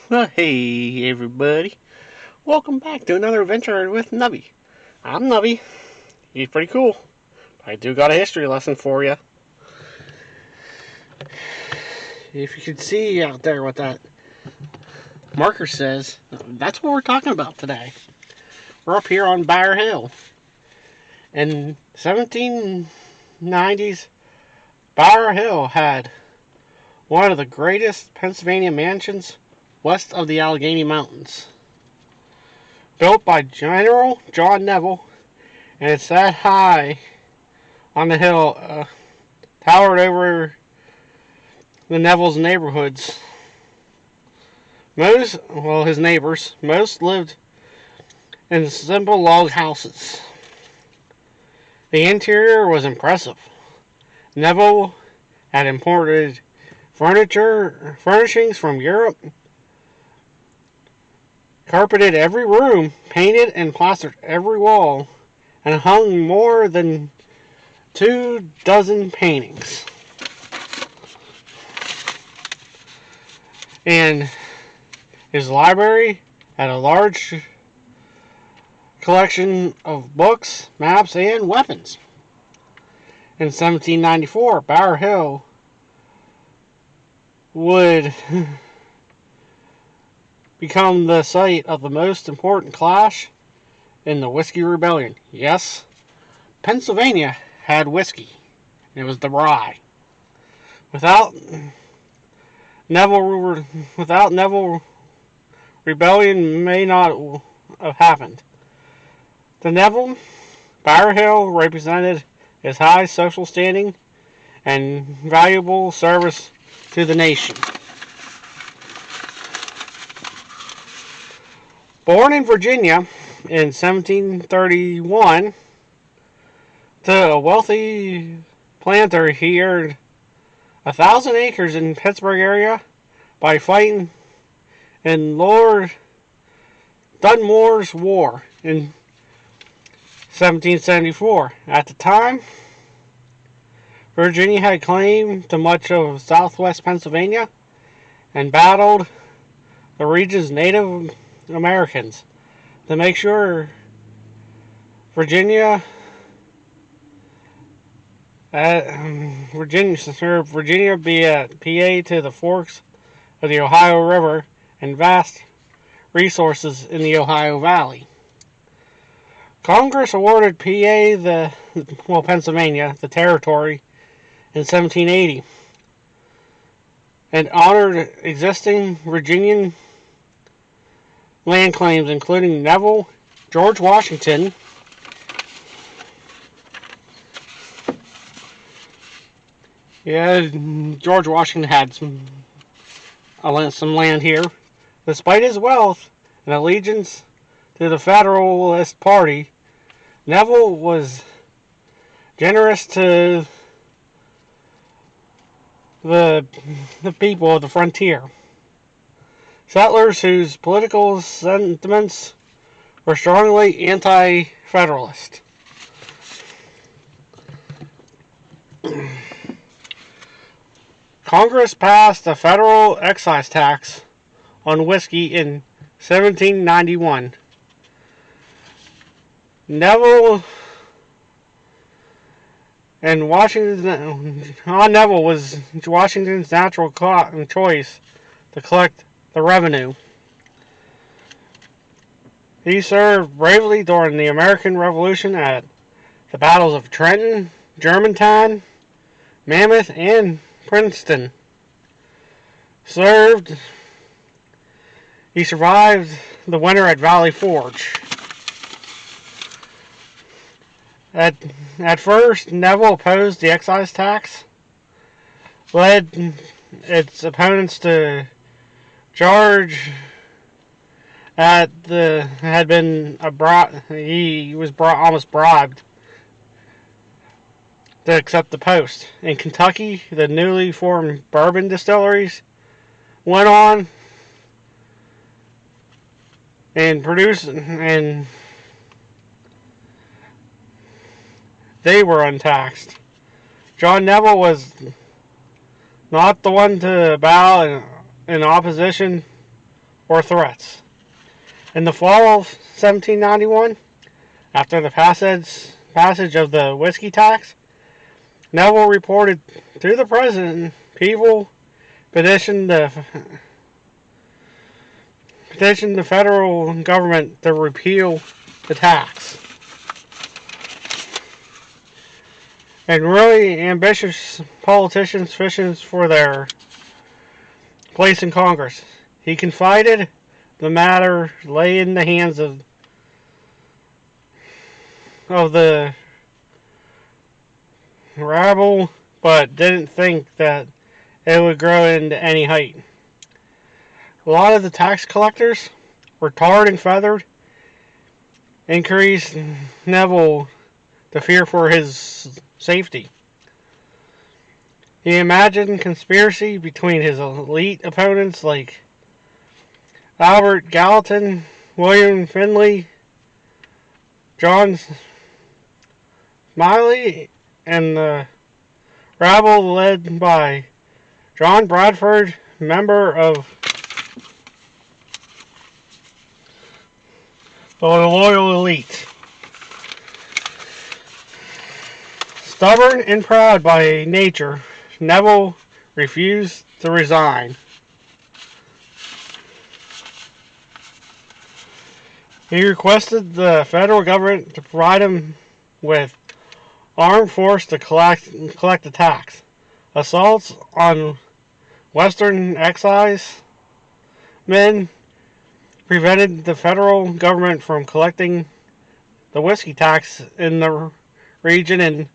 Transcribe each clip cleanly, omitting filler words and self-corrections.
Well, hey everybody. Welcome back to another adventure with Nubby. I'm Nubby. He's pretty cool. I do got a history lesson for you. If you can see out there what that marker says, that's what we're talking about today. We're up here on Bower Hill. In 1790s, Bower Hill had one of the greatest Pennsylvania mansions west of the Allegheny Mountains. Built by General John Neville, and it sat high on the hill, towered over the Neville's neighborhoods. His neighbors, most lived in simple log houses. The interior was impressive. Neville had imported furnishings from Europe, carpeted every room, painted and plastered every wall, and hung more than 24 paintings. And his library had a large collection of books, maps, and weapons. In 1794, Bower Hill would become the site of the most important clash in the Whiskey Rebellion. Yes, Pennsylvania had whiskey, and it was the rye. Without Neville, rebellion may not have happened. To Neville, Bower Hill represented his high social standing and valuable service to the nation. Born in Virginia in 1731 to a wealthy planter, he earned 1,000 acres in Pittsburgh area by fighting in Lord Dunmore's War in 1774. At the time, Virginia had claim to much of southwest Pennsylvania and battled the region's Native Americans to make sure Virginia be at PA to the forks of the Ohio River and vast resources in the Ohio Valley. Congress awarded Pennsylvania, the territory in 1780 and honored existing Virginian land claims, including Neville, George Washington, George Washington had some land here. Despite his wealth and allegiance to the Federalist Party, Neville was generous to the people of the frontier. Settlers whose political sentiments were strongly anti-Federalist. Congress passed a federal excise tax on whiskey in 1791. Neville was Washington's natural choice to collect the revenue. He served bravely during the American Revolution at the battles of Trenton, Germantown, Mammoth, and Princeton. He survived the winter at Valley Forge. At first, Neville opposed the excise tax, led its opponents to charge he was almost bribed to accept the post. In Kentucky, the newly formed bourbon distilleries went on and they were untaxed. John Neville was not the one to bow in opposition or threats. In the fall of 1791, after the passage of the whiskey tax, Neville reported to the president people petitioned the federal government to repeal the tax. And really ambitious politicians fishing for their place in Congress. He confided the matter lay in the hands of the rabble, but didn't think that it would grow into any height. A lot of the tax collectors were tarred and feathered, increased Neville to fear for his safety. He imagined conspiracy between his elite opponents like Albert Gallatin, William Finley, John Smiley, and the rabble led by John Bradford, member of the loyal elite. Stubborn and proud by nature, Neville refused to resign. He requested the federal government to provide him with armed force to collect the tax. Assaults on Western excise men prevented the federal government from collecting the whiskey tax in the region in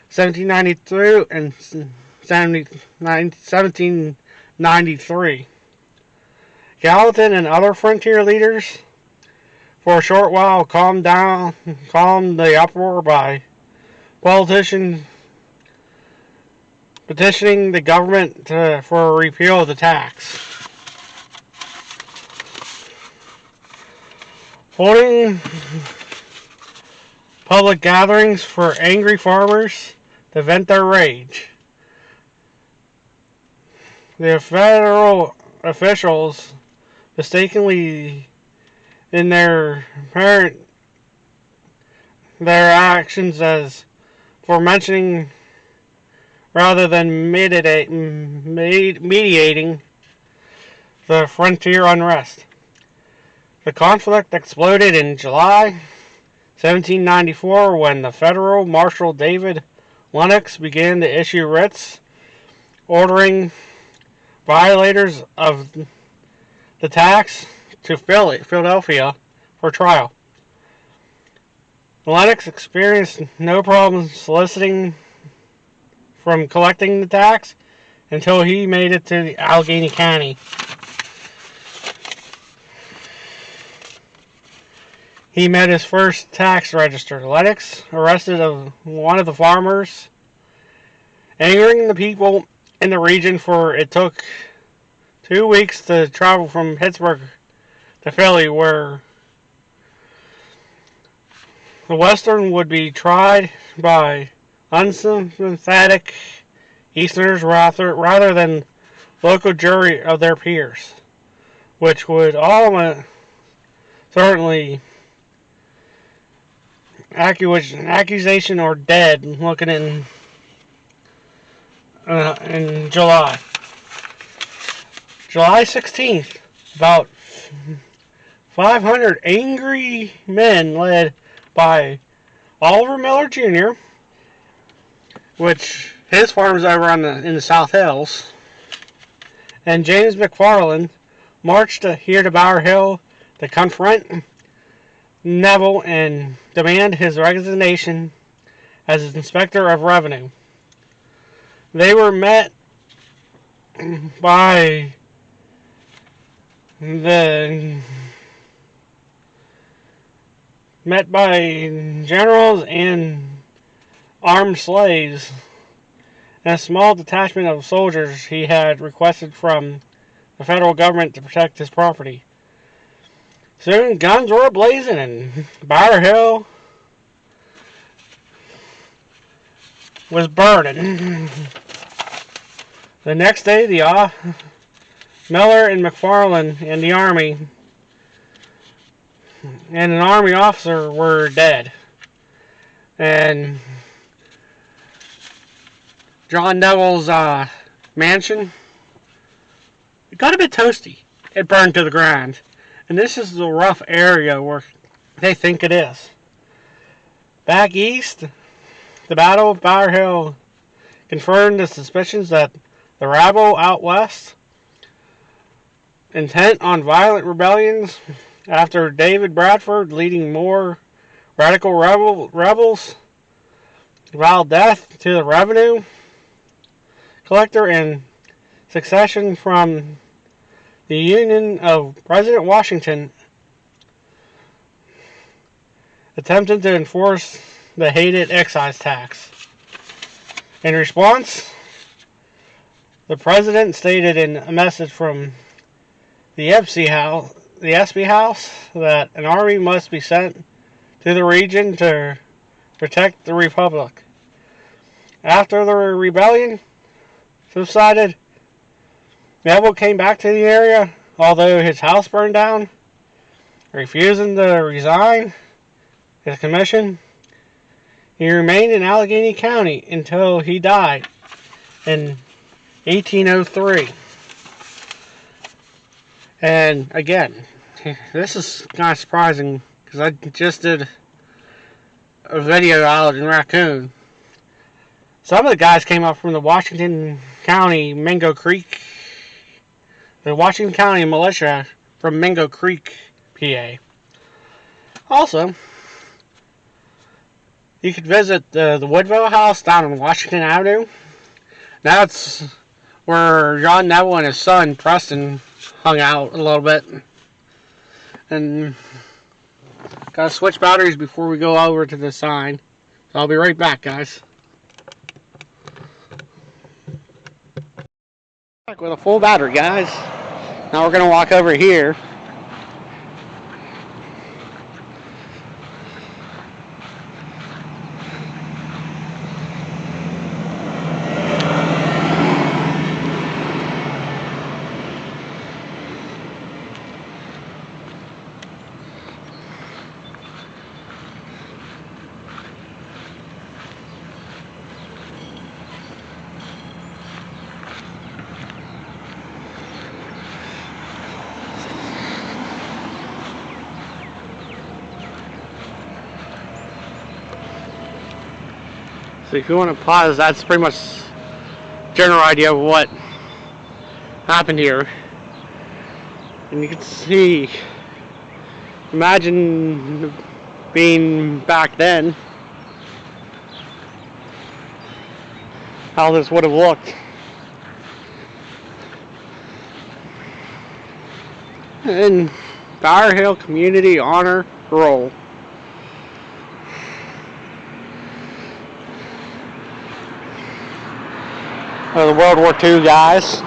1792 and 1793. Gallatin and other frontier leaders for a short while calmed the uproar by politicians petitioning the government for a repeal of the tax. Holding public gatherings for angry farmers to vent their rage. The federal officials mistakenly in their actions as for mentioning rather than mediating the frontier unrest. The conflict exploded in July 1794 when the federal marshal David Lennox began to issue writs ordering violators of the tax to Philadelphia for trial. Lennox experienced no problem soliciting from collecting the tax until he made it to Allegheny County. He met his first tax register. Lennox arrested one of the farmers, angering the people in the region, for it took 2 weeks to travel from Pittsburgh to Philly, where the Western would be tried by unsympathetic Easterners rather than local jury of their peers, which would all certainly accusation or dead looking in July 16th, about 500 angry men led by Oliver Miller Jr., which his farm's over in the South Hills, and James McFarland marched here to Bower Hill to confront Neville and demand his resignation as Inspector of Revenue. They were met by generals and armed slaves and a small detachment of soldiers he had requested from the federal government to protect his property. Soon guns were ablazing and Bower Hill was burning. The next day, the Miller and McFarland and the Army and an Army officer were dead. And John Neville's mansion, it got a bit toasty. It burned to the ground. And this is the rough area where they think it is. Back east, the Battle of Bower Hill confirmed the suspicions that the rabble out west, intent on violent rebellions after David Bradford leading more radical rebels, vowed death to the revenue collector in succession from the Union of President Washington, attempted to enforce the hated excise tax. In response, the president stated in a message from the Espy House that an army must be sent to the region to protect the Republic. After the rebellion subsided, Neville came back to the area, although his house burned down, refusing to resign his commission. He remained in Allegheny County until he died in 1803. And again, this is kind of surprising because I just did a video out in Raccoon. Some of the guys came up from the Washington County Mingo Creek, the Washington County militia from Mingo Creek, PA. Also, you could visit the Woodville House down on Washington Avenue. That's where John Neville and his son Preston hung out a little bit. And gotta switch batteries before we go over to the sign. So I'll be right back, guys. Back with a full battery, guys. Now we're gonna walk over here. So if you want to pause, that's pretty much general idea of what happened here. And you can see, imagine being back then, how this would have looked. And Bower Hill Community Honor Roll. The World War II guys.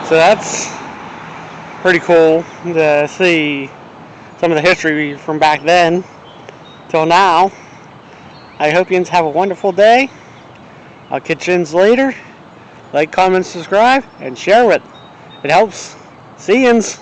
So that's pretty cool to see some of the history from back then till now. I hope you have a wonderful day. I'll catch you later. Like, comment, subscribe, and share it. It helps. See yous.